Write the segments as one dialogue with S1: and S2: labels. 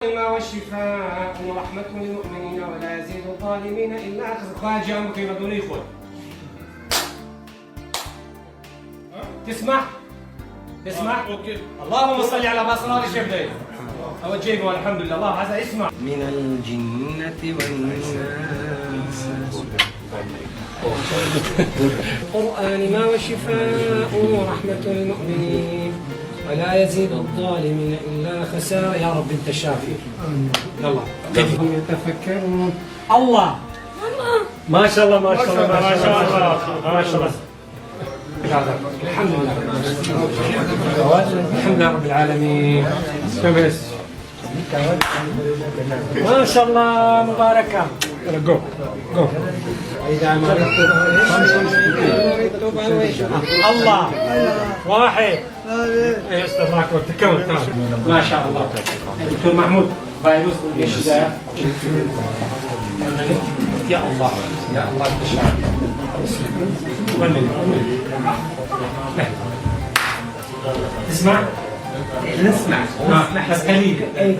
S1: والشفاء ورحمة للمؤمنين ولا يزيد الظالمين إلا خسارة. خارج أمك يبدون يخون. تسمع؟ أوكي. اللهم صل على مسرار الشفدين. أوجهك والحمد لله. الله عز اسمع. من الجنة والناس. القرآن ما وشفاء ورحمة للمؤمنين ولا يزيد الظالمين إلا خسارة. يا رب أنت الشافي. يلا. هم يتفكرون. الله. ما شاء الله ما شاء الله ما شاء الله ما شاء الله. الحمد لله. الحمد لله رب العالمين. بس. ما شاء الله مباركة. جو. إذا ما الله واحد. استمرك وتكون ما شاء الله. دكتور محمود فيروس ايش ذا؟ يا الله يا الله تشاء. تسمع؟ نسمع بس قليل.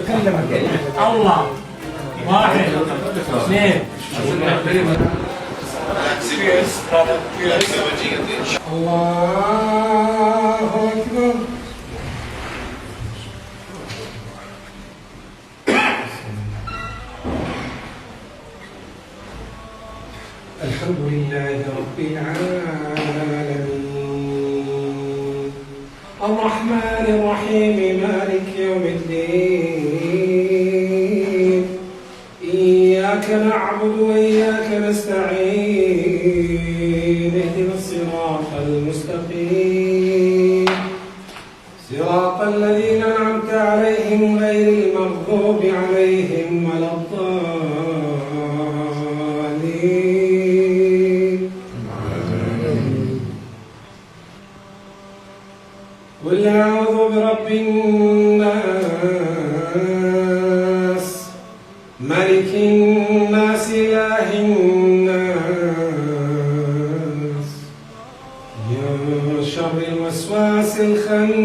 S1: كلمك الله واحد اثنين الله أكبر. الحمد لله رب العالمين الرحمن الرحيم مالك يوم الدين إياك نعبد وإياك نستعين اهدنا الصراط المستقيم صراط الذين أنعمت عليهم غير المغضوب عليهم ولا الضالين. قل أعوذ برب الناس ملك الناس إله الناس من شر الوسواس الخناس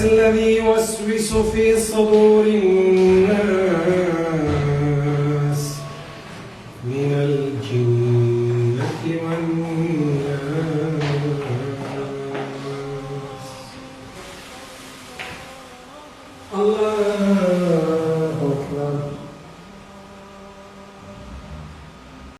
S1: الذي يوسوس في صدور الناس